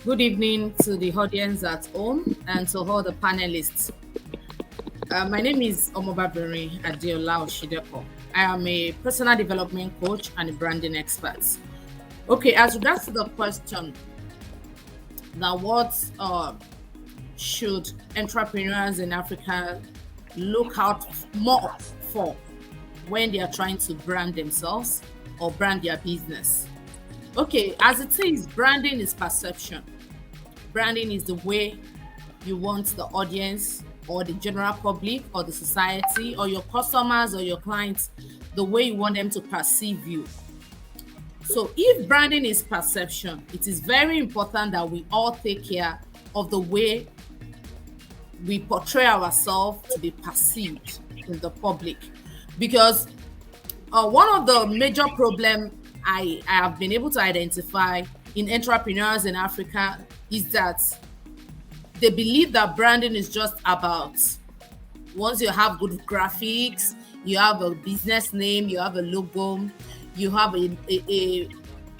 Good evening to the audience at home and to all the panelists. My name is Omobabinrin Adeola Osideko. I am a personal development coach and a branding expert. Okay, as regards to the question, now what should entrepreneurs in Africa look out more for when they are trying to brand themselves or brand their business? Okay, as it is, branding is perception. Branding is the way you want the audience or the general public or the society or your customers or your clients, the way you want them to perceive you. So if branding is perception, it is very important that we all take care of the way we portray ourselves to be perceived in the public. Because one of the major problems I have been able to identify in entrepreneurs in Africa is that they believe that branding is just about once you have good graphics, you have a business name, you have a logo, you have an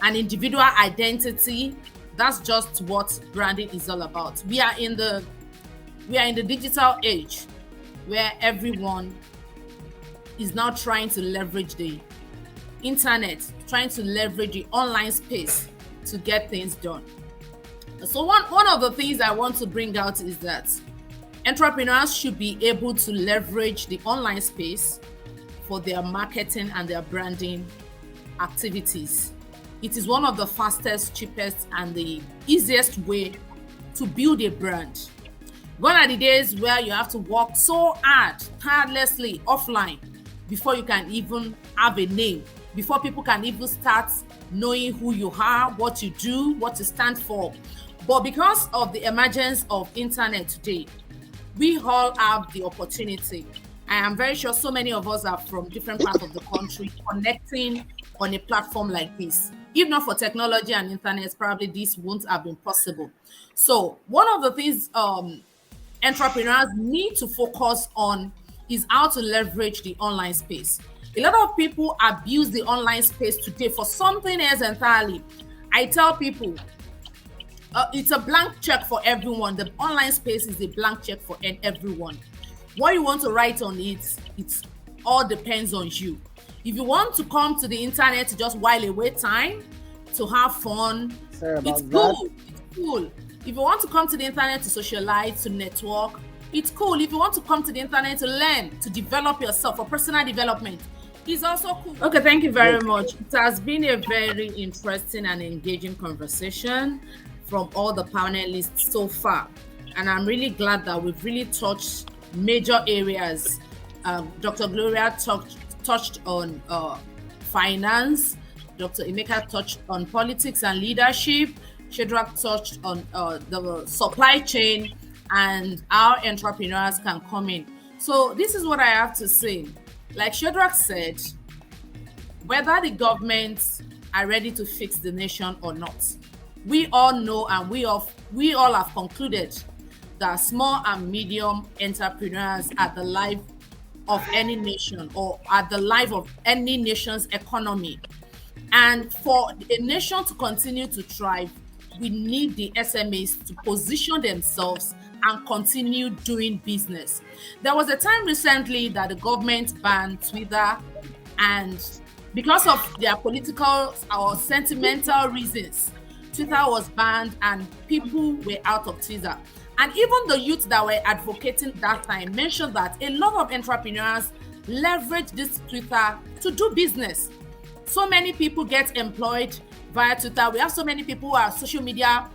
individual identity. That's just what branding is all about. We are in the digital age where everyone is now trying to leverage the internet, trying to leverage the online space to get things done. So one of the things I want to bring out is that entrepreneurs should be able to leverage the online space for their marketing and their branding activities. It is one of the fastest, cheapest, and the easiest way to build a brand. Gone are the days where you have to work so tirelessly offline before you can even have a name, before people can even start knowing who you are, what you do, what you stand for. But because of the emergence of internet today, we all have the opportunity. I am very sure so many of us are from different parts of the country connecting on a platform like this. If not for technology and internet, probably this wouldn't have been possible. So one of the things entrepreneurs need to focus on is how to leverage the online space. A lot of people abuse the online space today for something else entirely. I tell people, it's a blank check for everyone. The online space is a blank check for everyone. What you want to write on it all depends on you. If you want to come to the internet to just while away time, to have fun, it's cool. It's cool. If you want to come to the internet to socialize, to network, it's cool. If you want to come to the internet to learn, to develop yourself for personal development, it's also cool. Okay, thank you very much. It has been a very interesting and engaging conversation from all the panelists so far. And I'm really glad that we've really touched major areas. Dr. Gloria touched on finance. Dr. Emeka touched on politics and leadership. Shadrach touched on the supply chain and how entrepreneurs can come in. So this is what I have to say. Like Shadrach said, whether the governments are ready to fix the nation or not, we all know and we all have concluded that small and medium entrepreneurs are the life of any nation or are the life of any nation's economy. And for a nation to continue to thrive, we need the SMEs to position themselves and continue doing business. There was a time recently that the government banned Twitter, and because of their political or sentimental reasons, Twitter was banned and people were out of Twitter. And even the youth that were advocating that time mentioned that a lot of entrepreneurs leverage this Twitter to do business. So many people get employed via Twitter. We have so many people who are social media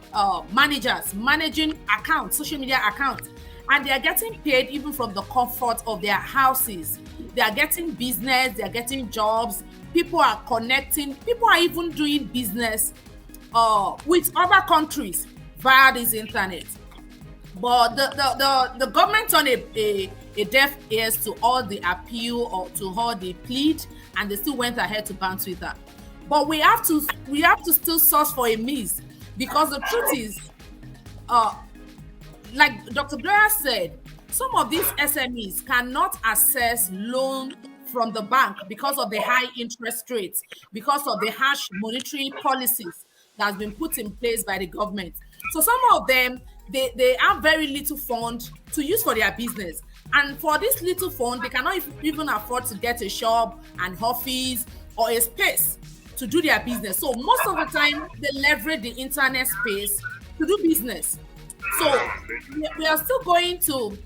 managers, managing accounts, social media accounts, and they are getting paid even from the comfort of their houses. They are getting business, they are getting jobs, people are connecting, people are even doing business with other countries via this internet. But the government turned a deaf ears to all the appeal or to all the plead, and they still went ahead to ban Twitter. But we have to still source for a means, because the truth is, like Dr. Gloria said, some of these SMEs cannot access loan from the bank because of the high interest rates, because of the harsh monetary policies that has been put in place by the government. So some of them, they have very little fund to use for their business. And for this little fund, they cannot even afford to get a shop, an office, or a space to do their business. So most of the time, they leverage the internet space to do business. So we are still going to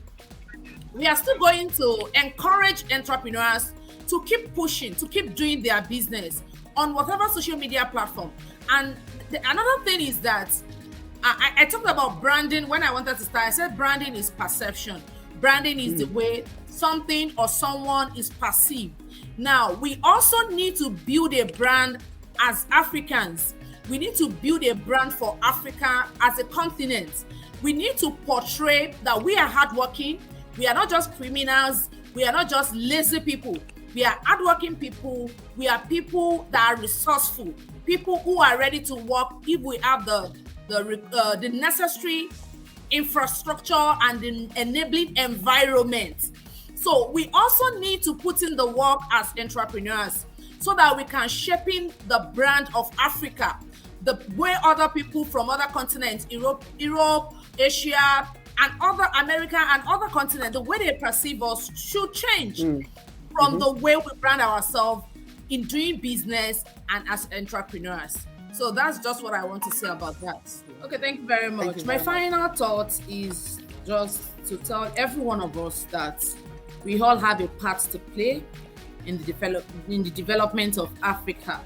encourage entrepreneurs to keep pushing, to keep doing their business on whatever social media platform. And another thing is that I talked about branding when I wanted to start. I said branding is perception. Branding is the way something or someone is perceived. Now, we also need to build a brand as Africans. We need to build a brand for Africa as a continent. We need to portray that we are hardworking. We are not just criminals. We are not just lazy people. We are hardworking people. We are people that are resourceful. People who are ready to work if we have the necessary infrastructure and the enabling environment. So we also need to put in the work as entrepreneurs so that we can shape in the brand of Africa, the way other people from other continents, Europe, Asia, and other America and other continents, the way they perceive us should change from the way we brand ourselves in doing business and as entrepreneurs. So that's just what I want to say about that. Okay, thank you very much. My final thought is just to tell every one of us that we all have a part to play in the development of Africa,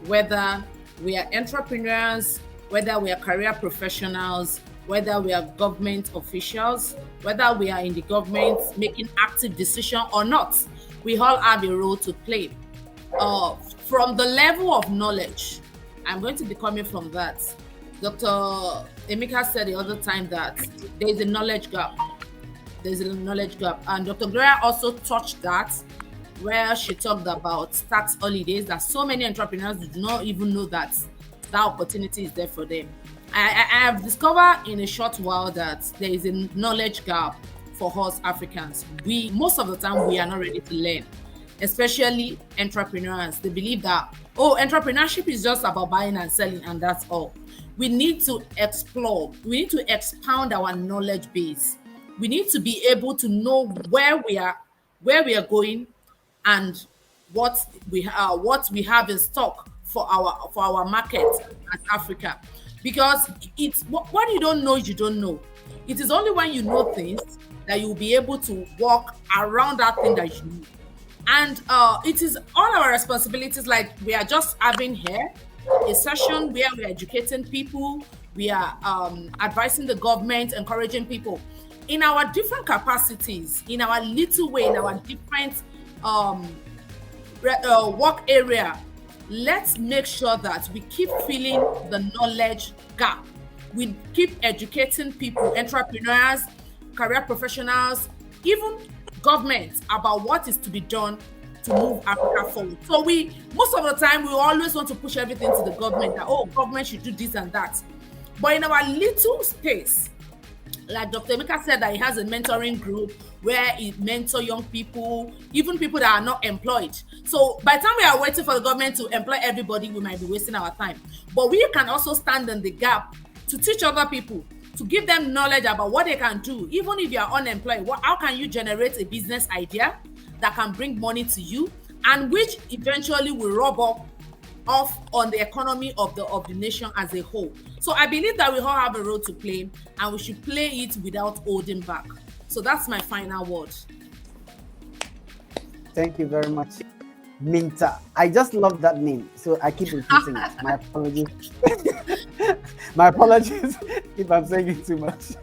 whether we are entrepreneurs, whether we are career professionals, whether we are government officials, whether we are in the government making active decision or not. We all have a role to play. From the level of knowledge, I'm going to be coming from that. Dr. Emeka said the other time that there is a knowledge gap. There's a knowledge gap. And Dr. Gloria also touched that, where she talked about tax holidays, that so many entrepreneurs do not even know that that opportunity is there for them. I have discovered in a short while that there is a knowledge gap for us Africans. Most of the time, we are not ready to learn, especially entrepreneurs. They believe that, entrepreneurship is just about buying and selling and that's all. We need to explore. We need to expound our knowledge base. We need to be able to know where we are going, and what we have in stock for our market as Africa. Because it's what you don't know, you don't know. It is only when you know things that you'll be able to walk around that thing that you know. And it is all our responsibilities. Like we are just having here a session where we are educating people, we are advising the government, encouraging people in our different capacities, in our little way, in our different work area. Let's make sure that we keep filling the knowledge gap. We keep educating people, entrepreneurs, career professionals, even government, about what is to be done to move Africa forward. So most of the time, we always want to push everything to the government, that, government should do this and that. But in our little space, like Dr. Emeka said, that he has a mentoring group where he mentor young people, even people that are not employed. So by the time we are waiting for the government to employ everybody, we might be wasting our time. But we can also stand in the gap to teach other people, to give them knowledge about what they can do. Even if you are unemployed, how can you generate a business idea that can bring money to you, and which eventually will rub off on the economy of the nation as a whole. So I believe that we all have a role to play, and we should play it without holding back. So that's my final word. Thank you very much. MINTA. I just love that name, so I keep repeating it. My apologies. My apologies if I'm saying it too much.